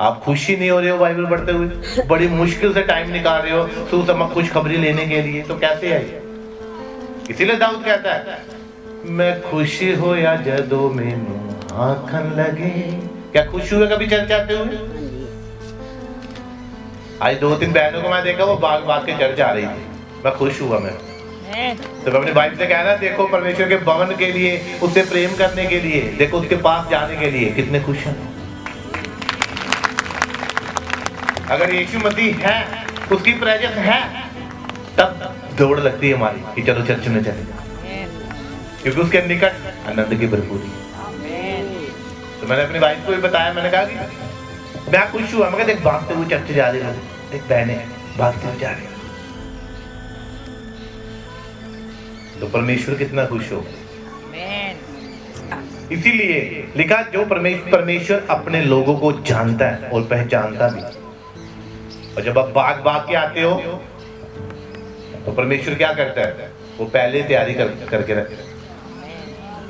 आप खुशी नहीं हो रहे हो बाइबल पढ़ते हुए, बड़ी मुश्किल से टाइम निकाल रहे हो सुसमाचार खुशखबरी लेने के लिए, तो कैसे है? इसीलिए दाऊद कहता है मैं खुशी हो या जदों मैनू आंखन लगे। क्या खुश हुए कभी चर्च आते हुए? आज 2-3 बहनों को मैं देखा वो भाग भाग के चर्च आ रही थी, मैं खुश हुआ। मैं तो अपनी वाइफ से कहना देखो परमेश्वर के भवन के लिए, उससे प्रेम करने के लिए, देखो उसके पास जाने के लिए कितने खुश हैं। अगर यीशु मसीह है, उसकी प्रेजेंस है, तब दौड़ लगती है हमारी कि चलो चर्च में चले, क्योंकि उसके निकट आनंद की भरपूरी। तो मैंने अपनी वाइफ को भी बताया, मैंने कहा कि मैं खुश हुआ, मैं देख भागते हुए चर्च जा रही हूँ, एक बहने भागते हुए जा रही। तो परमेश्वर कितना खुश हो। इसीलिए लिखा जो परमेश्वर अपने लोगों को जानता है और पहचानता भी। और जब आप भाग भाग के आते हो तो परमेश्वर क्या करता है? वो पहले तैयारी करके रखता है।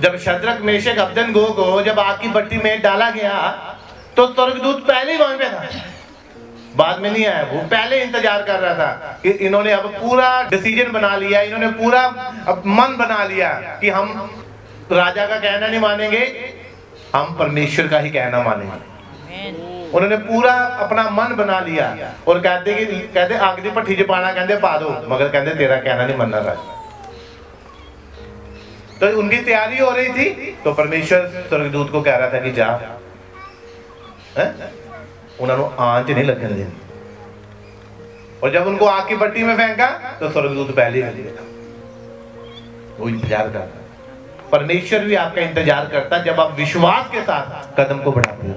जब शद्रक मेशक अबेदनगो को जब आग की भट्टी में डाला गया तो स्वर्गदूत पहले ही वहां पे था, बाद में नहीं आया। वो पहले इंतजार कर रहा था कि इन्होंने अब पूरा डिसीजन बना लिया, इन्होंने पूरा अब मन बना लिया कि हम राजा का कहना नहीं मानेंगे, हम परमेश्वर का ही कहना मानेंगे। उन्होंने पूरा अपना मन बना लिया और कहते आग दी भट्टी च पाना, कहते पा दो, मगर कहते तेरा कहना नहीं मनना राजा। तो उनकी तैयारी हो रही थी, तो परमेश्वर स्वर्गदूत को कह रहा था कि जा, उन्होंने आंच नहीं लगने देनी। और जब उनको आग की भट्टी में फेंका तो स्वर्गदूत पहले ही गया। वो इंतजार करता। परमेश्वर भी आपका इंतजार करता जब आप विश्वास के साथ कदम को बढ़ाते हो।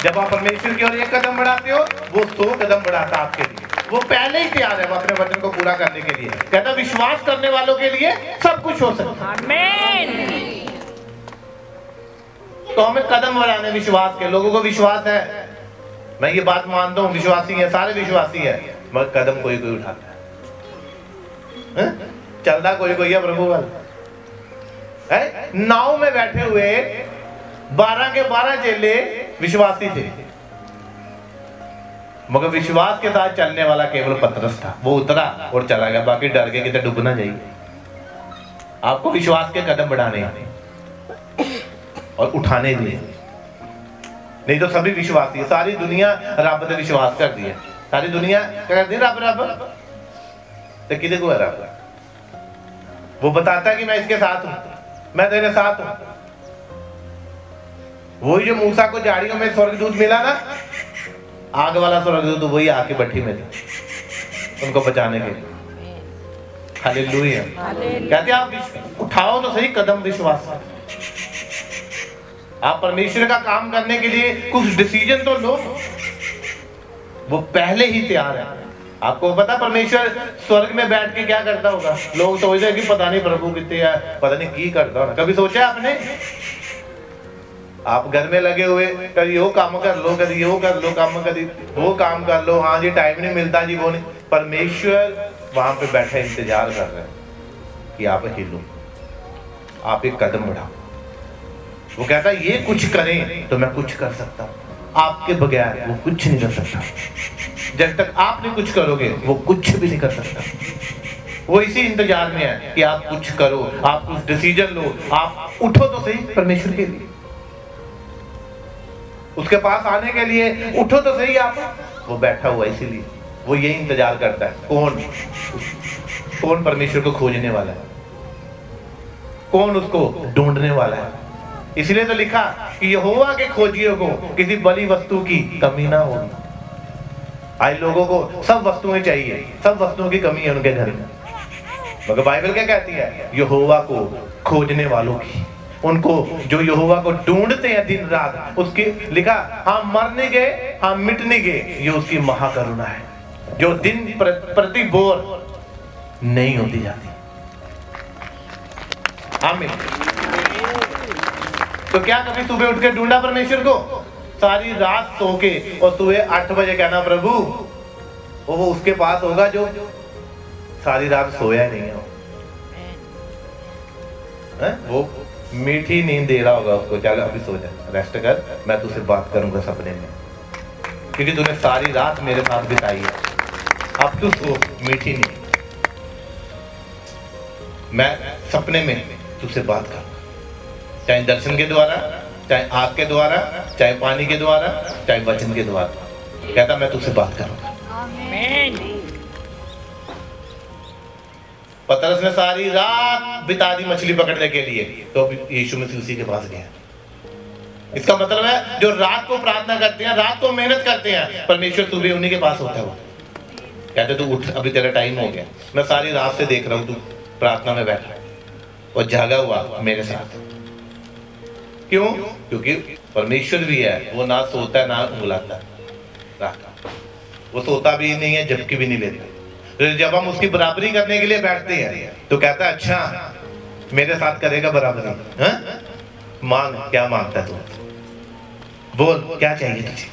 जब आप परमेश्वर की ओर एक कदम बढ़ाते हो, वो 100 कदम बढ़ाता आपके लिए। वो पहले ही तैयार है अपने वचन को पूरा करने के लिए। कहता विश्वास करने वालों के लिए सब कुछ हो सकता है। आमीन। तो हमें कदम बढ़ाने विश्वास के। लोगों को विश्वास है, मैं ये बात मानता हूँ, विश्वासी है, सारे विश्वासी है, मगर कदम कोई कोई उठाता है, चलता कोई कोई है प्रभु वाला। नाव में बैठे हुए 12 के 12 चेले विश्वासी थे, मगर विश्वास के साथ चलने वाला केवल पतरस था। वो उतरा और चला गया, बाकी डर के कितने डूब ना जाइए। आपको विश्वास के कदम बढ़ाने और उठाने दिए, नहीं तो सभी विश्वासी, सारी दुनिया रब पे विश्वास कर दी है। सारी दुनिया क्या करती है? रब रब। तो किधर को है रब? वो बताता है कि मैं इसके साथ हूं, मैं तेरे साथ हूं। वही जो मूसा को झाड़ियों में स्वर्गदूत मिला ना, आग वाला स्वर्गदूत, वही आके भट्टी में थे उनको बचाने के लिए। हालेलुया। कहते आप उठाओ तो सही कदम विश्वास का। आप परमेश्वर का काम करने के लिए कुछ डिसीजन तो लो। वो पहले ही तैयार है। आपको पता परमेश्वर स्वर्ग में बैठ के क्या करता होगा? लोग सोचते हैं कि पता नहीं प्रभु कितने है, पता नहीं की करता होगा। कभी सोचा आपने? आप घर में लगे हुए, कभी वो काम कर लो, कभी वो कर लो काम, कभी वो काम कर लो, हाँ जी टाइम नहीं मिलता जी, वो नहीं। परमेश्वर वहां पे बैठे इंतजार कर रहे हैं कि आप हिलो, आप एक कदम बढ़ाओ। वो कहता है ये कुछ करें तो मैं कुछ कर सकता हूँ, आपके बगैर वो कुछ नहीं कर सकता। जब तक आप नहीं कुछ करोगे वो कुछ भी नहीं कर सकता। वो इसी इंतजार में है कि आप कुछ करो, आप कुछ डिसीजन लो, आप उठो तो सही परमेश्वर के लिए, उसके पास आने के लिए उठो तो सही आप। वो बैठा हुआ इसीलिए, वो यही इंतजार करता है। कौन परमेश्वर को खोजने वाला है, कौन उसको ढूंढने वाला है। इसलिए तो लिखा कि यहोवा के खोजियों को किसी बड़ी वस्तु की कमी ना होगी। आज लोगों को सब वस्तुएं चाहिए, सब वस्तुओं की कमी है उनके घर में, मगर बाइबल क्या कहती है? यहोवा को खोजने वालों की, उनको जो यहोवा को ढूंढते हैं दिन रात, उसकी लिखा हम मरने गए, हम मिटने गए, ये उसकी महाकरुणा है जो दिन प्रति बोर नहीं होती जाती। आमीन। तो क्या कभी सुबह उठ के ढूंढा परमेश्वर को? सारी रात सो के और सुबह 8 बजे कहना प्रभु, वो उसके पास होगा जो सारी रात सोया नहीं हो। वो मीठी नींद दे रहा होगा उसको, चल अभी सो जा, रेस्ट कर, मैं तुझसे बात करूंगा सपने में, क्योंकि तूने सारी रात मेरे साथ बिताई है, अब तू सो, मीठी नींद, मैं सपने में तुझसे बात करूंगा, चाहे दर्शन के द्वारा, चाहे आग के द्वारा, चाहे पानी के द्वारा, चाहे वचन के द्वारा। कहता मैं तुझसे बात करूंगा। पतरस ने सारी रात बिता दी मछली पकड़ने के लिए, तो यीशु मसीह उसी के पास गया। इसका मतलब है जो रात को प्रार्थना करते हैं, रात को मेहनत करते हैं, परमेश्वर सुबह उन्हीं के पास होता है। वो कहते तू उठ, अभी तेरा टाइम हो गया, मैं सारी रात से देख रहा हूं तू प्रार्थना में बैठा और जागा हुआ मेरे साथ। क्यों? क्योंकि परमेश्वर भी है, वो ना सोता है ना उंगलाता है, वो सोता भी नहीं है, झपकी भी नहीं लेता। तो जब हम उसकी बराबरी करने के लिए बैठते हैं तो कहता है अच्छा मेरे साथ करेगा बराबरी, हाँ? मांग, क्या मांगता है तू, बोल क्या चाहिए तुझे।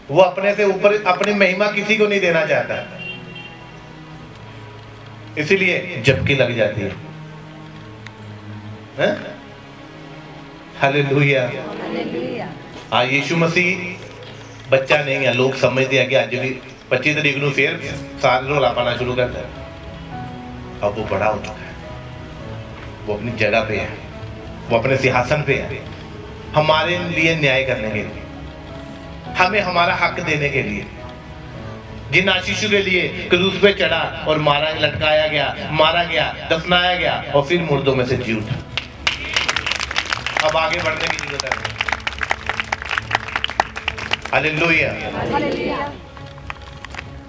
वो अपने से ऊपर अपनी महिमा किसी को नहीं देना चाहता, इसीलिए झपकी लग जाती है। हालेलुया। हाँ, यीशु मसीह बच्चा नहीं है। लोग समझते हैं कि आज भी 25 तारीख को फिर साल रोला पाना शुरू करता है। अब वो बड़ा हो चुका है, वो अपनी जगह पे है, वो अपने सिंहासन पे है, हमारे लिए न्याय करने के लिए, हमें हमारा हक देने के लिए। जिन आशीषों के लिए क्रूस पे चढ़ा और मारा, लटकाया गया, मारा गया, दफनाया गया और फिर मुर्दों में से जी उठा। अब आगे बढ़ने की जरूरत है। हालेलुया।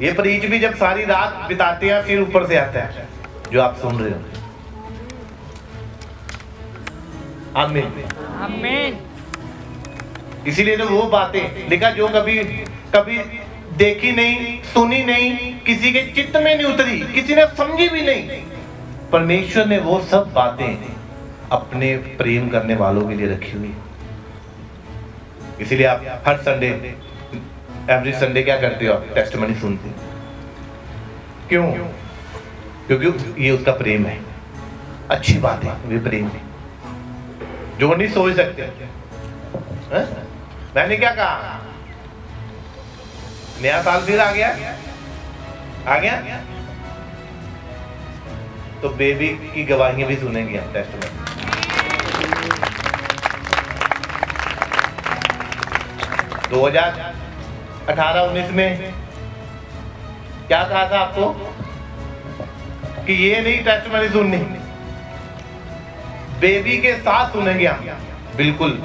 ये प्रीच भी जब सारी रात बिताते हैं फिर ऊपर से आता है जो आप सुन रहे हो। आमीन आमीन। इसीलिए तो वो बातें लिखा जो कभी कभी देखी नहीं, सुनी नहीं, किसी के चित्त में नहीं उतरी, किसी ने समझी भी नहीं, परमेश्वर ने वो सब बातें अपने प्रेम करने वालों के लिए रखी हुई। इसीलिए आप हर संडे, एवरी संडे क्या करते हो? आप टेस्टिमनी सुनते हो। क्यों? क्योंकि ये उसका प्रेम है। अच्छी बात है, वे प्रेम है जो नहीं सोच सकते। मैंने क्या कहा? नया साल फिर आ गया, आ गया तो बेबी की गवाहियां भी सुनेंगे हम टेस्टिमनी। 2018-19 में क्या कहा था आपको कि ये नहीं टेस्टिमनी सुननी, बेबी के साथ सुनेंगे हम, बिल्कुल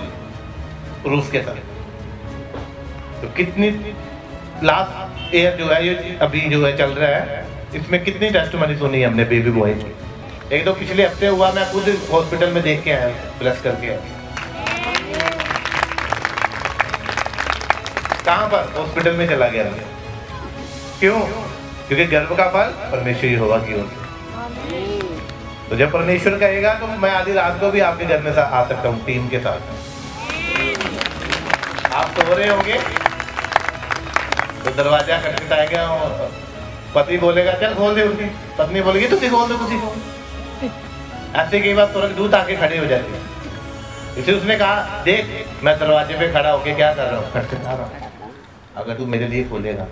रूस के साथ। तो कितनी लास्ट ईयर जो है, ये अभी जो है चल रहा है, इसमें कितनी टेस्टिमनी सुनी हमने बेबी बॉय की। एक तो पिछले हफ्ते हुआ, मैं खुद हॉस्पिटल में देख के आया, ब्लश करके आया। कहां पर? हॉस्पिटल में चला गया। क्यों? क्योंकि गर्भ का फल परमेश्वर यहोवा की ओर से। तो जब परमेश्वर कहेगा तो मैं आधी रात को भी आपके घर में आ सकता हूँ टीम के साथ। आप सो रहे होंगे तो दरवाजा खटखटाएगा और पति बोलेगा चल खोल दे, उसकी पत्नी बोलेगी तुझे खोल दो, तुझे खोल। ऐसे कई बार स्वर्गदूत आके खड़े हो जाते हैं। इसे उसने कहा देख मैं दरवाजे पे खड़ा होके क्या कर रहा हूँ, खटखटा रहा हूँ, अगर तू मेरे लिए खोलेगा।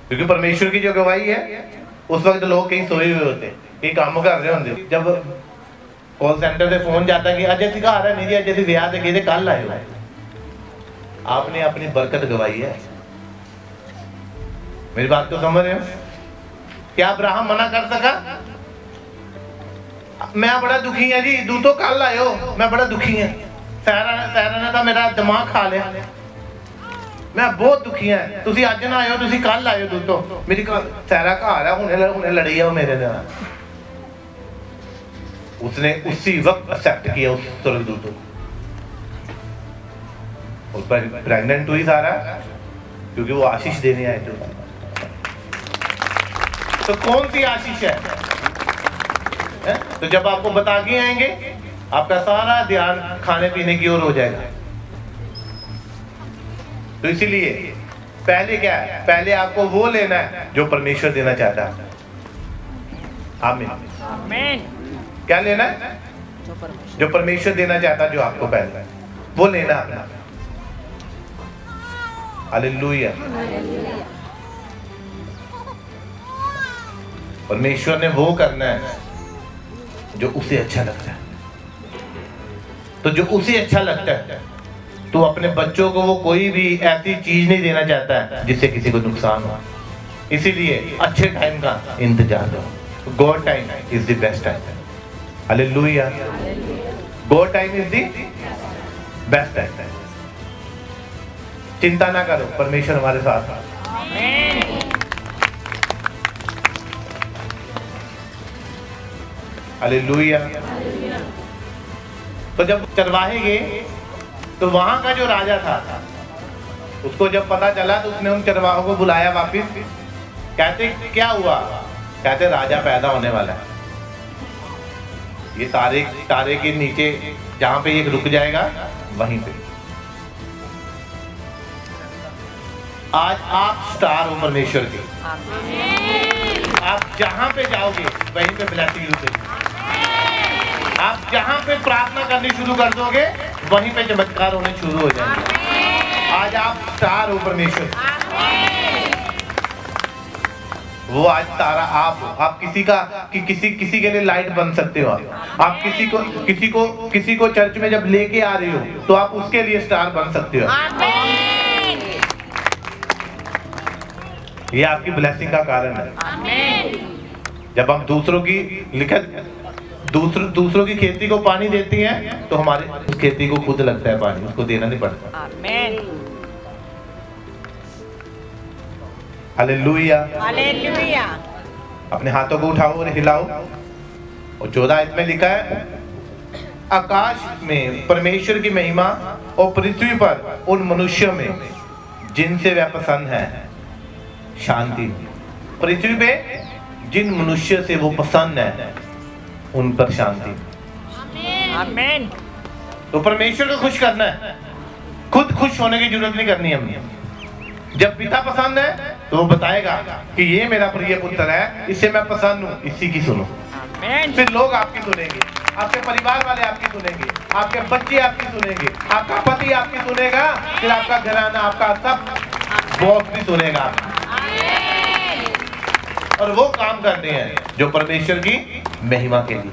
क्योंकि परमेश्वर की जो गवाही है, उस वक्त लोग कहीं सोए हुए होते, कहीं काम कर रहे होंगे। जब कॉल सेंटर से फोन जाता है कि अजय सिंह आ रहा है, नहीं जी अजय सिंह ब्याह से गए, कल आए हो। आपने अपनी बरकत गवाई है। मेरी बात तो समझ रहे हो? क्या अब्राहम मना कर सका? मैं बड़ा दुखी है जी, तू तो कल आए हो, मैं बड़ा दुखी है, सारा ने तो मेरा दिमाग खा लिया, मैं बहुत दुखी है, तुसी अज ना आयो, तुसी कल आयो, तू तो मेरी सारा घर है, हुणे लड़ी है मेरे नाल। उसने उसी वक्त एक्सेप्ट किया उस स्वर्गदूत को। उस पर प्रेग्नेंट हुई सारा, क्योंकि वो आशीष देने आए थे। तो कौन सी आशीष है? तो जब आपको बता के आएंगे, आपका सारा ध्यान खाने पीने की ओर हो जाएगा। तो इसीलिए पहले क्या है? पहले आपको वो लेना है जो परमेश्वर देना चाहता है। आमीन। क्या लेना है? जो परमेश्वर देना चाहता, जो आपको पहला है वो लेना अपना। हालेलुया। परमेश्वर ने वो करना है जो उसे अच्छा लगता है। तो जो उसे अच्छा लगता है, तो अपने बच्चों को वो कोई भी ऐसी चीज नहीं देना चाहता है जिससे किसी को नुकसान हो। इसीलिए अच्छे टाइम का इंतजार करो। God time is the best time. Hallelujah. God time is the best time. चिंता ना करो, परमेश्वर हमारे साथ है। हालेलुया। तो जब चरवाहे गए तो वहां का जो राजा था, उसको जब पता चला तो उसने उन चरवाहों को बुलाया वापिस। कहते क्या हुआ? कहते राजा पैदा होने वाला है। ये तारे के नीचे जहां पे एक रुक जाएगा वहीं पे। आज आप स्टार हो परमेश्वर के। आप जहां पे जाओगे वहीं पे ब्लेसिंग रुकेगी। आप जहां पे प्रार्थना करनी शुरू कर दोगे वहीं पे चमत्कार होने शुरू हो जाएंगे। आज आप स्टार हो परमेश्वर। वो आज तारा आप हो। आप किसी के लिए लाइट बन सकते हो। आप किसी को चर्च में जब लेके आ रही हो तो आप उसके लिए स्टार बन सकते हो। ये आपकी ब्लेसिंग का कारण है। जब हम दूसरों की खेती को पानी देती हैं तो हमारे उस खेती को खुद लगता है पानी, उसको देना नहीं पड़ता। हालेलुया। हालेलुया। अपने हाथों को उठाओ और हिलाओ। और 14 इसमें लिखा है, आकाश में परमेश्वर की महिमा और पृथ्वी पर उन मनुष्यों में जिनसे वह पसंद है शांति। पृथ्वी पे जिन मनुष्य से वो पसंद है उन पर शांति। आमीन। तो परमेश्वर को खुश करना है, खुद खुश होने की जरूरत नहीं करनी हमने। जब पिता पसंद है तो वो बताएगा कि ये मेरा प्रिय पुत्र है, इससे मैं पसंद हूँ, इसी की सुनो। फिर लोग आपकी सुनेंगे, आपके परिवार वाले आपकी सुनेंगे, आपके बच्चे आपकी सुनेंगे, आपका पति आपकी सुनेगा, फिर आपका घराना, आपका सब बॉस भी सुनेगा आपकी। और वो काम करते हैं जो परमेश्वर की महिमा के लिए।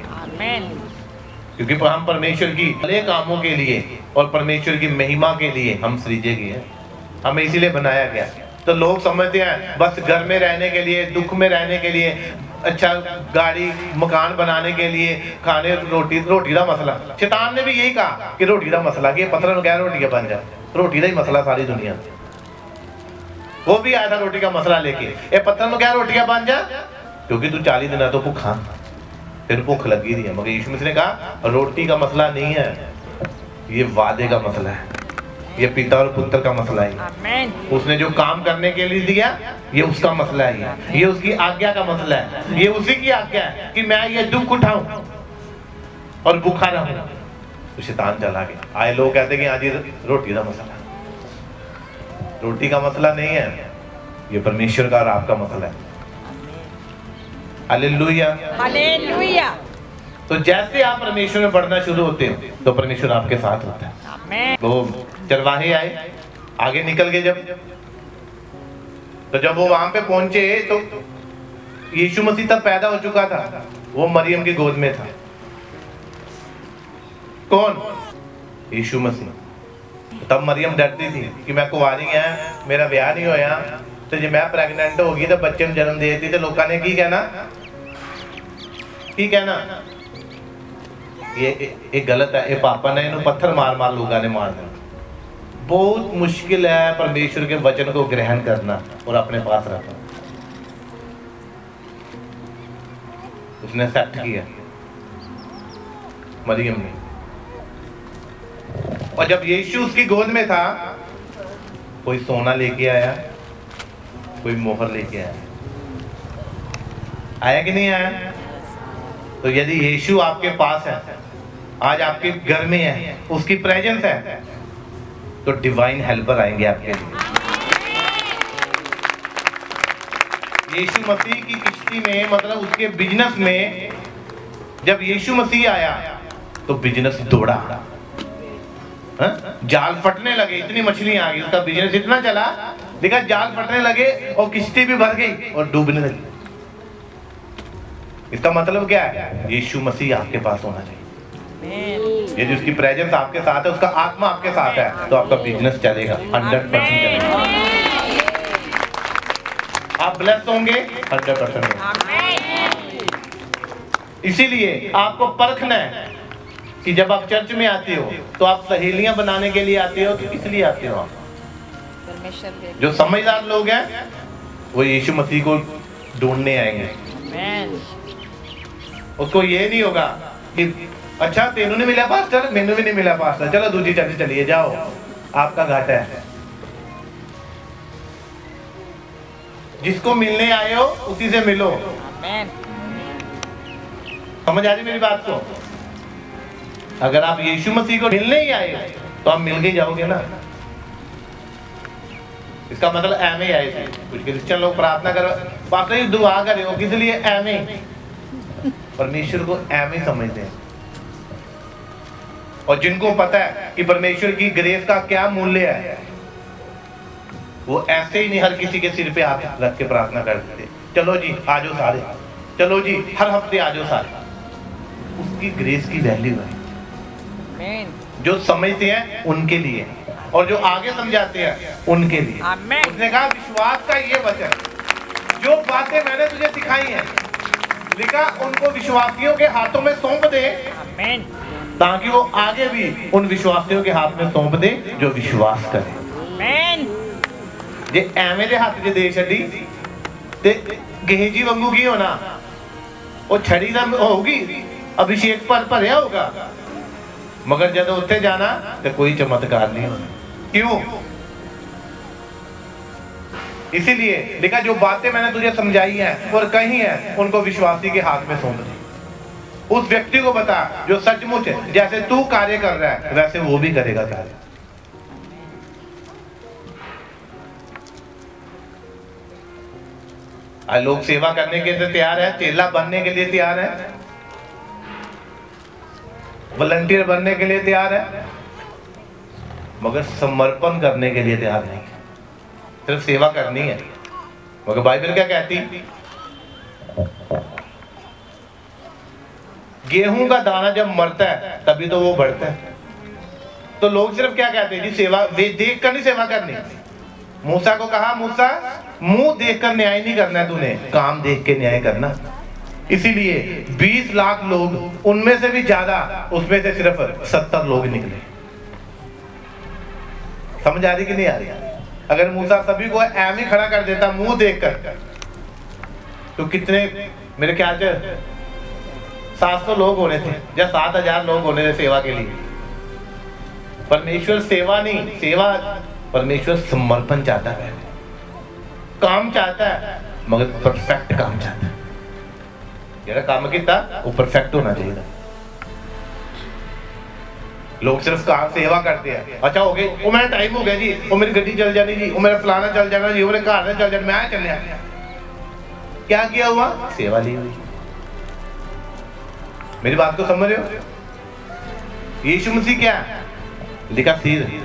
क्योंकि हम परमेश्वर की भले कामों के लिए और परमेश्वर की महिमा के लिए हम सृजे गए हैं। हमें इसीलिए बनाया गया। तो लोग समझते हैं बस घर में रहने के लिए, दुख में रहने के लिए, अच्छा गाड़ी मकान बनाने के लिए, खाने रोटी का मसला। शैतान ने भी यही कहा कि रोटी का मसला, कि पत्थर क्या रोटियां बन जाए। रोटी का ही मसला सारी दुनिया। वो भी आया था रोटी का मसला लेके, ये पत्थर में क्या रोटियां बन जा, क्योंकि तू 40 दिन तो भूखा, फिर भूख लगी थी। मगर यीशु मसीह ने कहा रोटी का मसला नहीं है, ये वादे का मसला है, ये पिता और पुत्र का मसला है। उसने जो काम करने के लिए दिया ये उसका मसला है, ये उसकी आज्ञा का मसला है, ये उसी की आज्ञा है कि मैं ये दुख उठाऊं और भूखा रहूं। तो शैतान चला गया। आए लोग कहते कि आज रोटी का मसला, रोटी का मसला नहीं है, ये परमेश्वर का और आपका मसला है। हालेलुया। हालेलुया। तो जैसे आप परमेश्वर में बढ़ना शुरू होते हो तो परमेश्वर आपके साथ होता है। वो चरवाहे आए, आगे निकल गए जब वो वहां पे पहुंचे तो यीशु मसीह तब पैदा हो चुका था। वो मरियम की गोद में था। कौन? यीशु मसीह। तब मरियम डरती थी कि मैं कुंवारी है, मेरा ब्याह नहीं होया, तो जो मैं प्रेगनेंट होगी तो बच्चे में जन्म देती तो लोगों ने की कहना ये गलत है, ये पापा ने इन्हों पत्थर मार मार लोगों ने मार दिया। बहुत मुश्किल है परमेश्वर के वचन को ग्रहण करना और अपने पास रखना। उसने एक्सेप्ट किया मरियम ने। और जब यीशु उसकी गोद में था, कोई सोना लेके आया, कोई मोहर लेके आया कि नहीं आया? तो यदि यीशु आपके पास है, आज आपके घर में है, उसकी प्रेजेंस है, तो डिवाइन हेल्पर आएंगे आपके लिए। यीशु मसीह की किश्ती में, मतलब उसके बिजनेस में, जब यीशु मसीह आया तो बिजनेस दौड़ा, जाल फटने लगे, इतनी मछली आ गई, उसका बिजनेस इतना चला, देखा जाल फटने लगे और किश्ती भी भर गई और डूबने लगी। इसका मतलब क्या है? यीशु मसीह आपके पास होना चाहिए। यदि उसकी प्रेजेंस आपके साथ है, उसका आत्मा आपके साथ है, तो आपका बिजनेस चलेगा, 100% चलेगा। आप ब्लेस्ड होंगे 100%। इसीलिए आपको परखना है कि जब आप चर्च में आते हो तो आप सहेलियां बनाने के लिए आते हो कि किस लिए आते हो? आप जो समझदार लोग हैं वो यीशु मसीह को ढूंढने आएंगे। उसको ये नहीं होगा कि अच्छा तेनू नहीं मिला पास्टर, मैनू भी नहीं मिला पास्टर, चलो दूसरी चर्च चलिए, जाओ, आपका घाटा है। जिसको मिलने आए हो उसी से मिलो। समझ आ रही मेरी बात को? अगर आप यीशु मसीह को मिलने ही आए तो आप मिल के जाओगे ना। इसका मतलब एमे आए थे। कुछ क्रिश्चियन लोग प्रार्थना करो, पास्टर जी दुआ करे हो, किस लिए? एमे। परमेश्वर को एमे समझते हैं। और जिनको पता है कि परमेश्वर की ग्रेस का क्या मूल्य है, वो ऐसे ही नहीं हर किसी के सिर पे हाथ रख के प्रार्थना करते थे, चलो जी आ जाओ सारे, चलो जी हर हफ्ते आ जाओ सारे। उसकी ग्रेस की वैल्यू है। जो समझते हैं उनके लिए और जो आगे समझाते हैं उनके लिए। उसने कहा विश्वास का ये वचन, जो बातें मैंने तुझे सिखाई हैं, लिखा उनको विश्वासियों के हाथों में सौंप दे, ताकि वो आगे भी उन विश्वासियों के हाथ में सौंप दे जो विश्वास करे। जे एवें दे हाथ दे छड़ी ते गेहजी वांगू की होना, वो छड़ी दा होगी, अभिषेक पर भरिया होगा, मगर जब उत्थे जाना तो कोई चमत्कार नहीं होना। क्यों? इसीलिए लिखा जो बातें मैंने तुझे समझाई हैं और कही हैं, उनको विश्वासी के हाथ में सौंप दे। उस व्यक्ति को बता जो सचमुच जैसे तू कार्य कर रहा है वैसे वो भी करेगा कार्य। आज लोग सेवा करने के लिए तैयार है, चेला बनने के लिए तैयार है, वॉलंटियर बनने के लिए तैयार है, मगर समर्पण करने के लिए तैयार नहीं है। सिर्फ सेवा करनी है। मगर बाइबल क्या कहती? गेहूं का दाना जब मरता है तभी तो वो बढ़ता है। तो लोग सिर्फ क्या कहते हैं जी, सेवा देख कर नहीं सेवा करनी। मूसा को कहा, मूसा मुंह देखकर न्याय नहीं करना है, तूने काम देख के न्याय करना। इसीलिए 20 लाख लोग, उनमें से भी ज्यादा, उसमें से सिर्फ 70 लोग निकले। समझ आ रही कि नहीं आ रही? अगर मूसा सभी को ऐम ही खड़ा कर देता मुंह देखकर, तो कितने, मेरे ख्याल से 700 लोग होने थे या 7000 लोग होने थे सेवा के लिए। परमेश्वर सेवा नहीं, सेवा परमेश्वर समर्पण चाहता है, काम चाहता है, मगर परफेक्ट काम चाहता है। जेड़ा काम किया वो परफेक्ट होना चाहिए। लोग सिर्फ काम सेवा करते हैं, अच्छा हो गए, वो मेरा टाइम हो गया जी, वो मेरी गड्डी चल जानी जी, वो मेरा फलाना चल जाना जी, वो मेरे घर में चल जाना, मैं चलिया। क्या किया हुआ? सेवा ली हुई। मेरी बात को समझ रहे हो? यीशु मसीह क्या लिखा? सिर।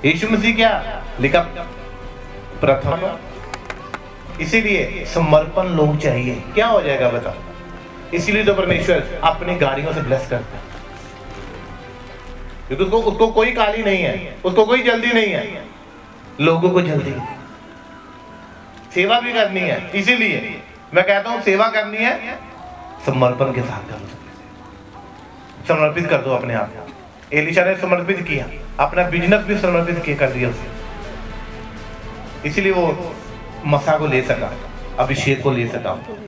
यीशु मसीह क्या लिखा? प्रथम। इसीलिए समर्पण लोग चाहिए। क्या हो जाएगा बता? इसीलिए तो परमेश्वर अपनी गाड़ियों से ब्लेस करता है, क्योंकि उसको कोई काली नहीं है, उसको कोई जल्दी नहीं है, लोगों को जल्दी है, सेवा भी करनी है। इसीलिए मैं कहता हूं सेवा करनी है समर्पण के साथ करो। समर्पित कर दो अपने आप। एलिशा ने समर्पित किया, अपना बिजनेस भी समर्पित किया, कर दिया उसने। इसीलिए वो मसा को ले सका, अभिषेक को ले सका।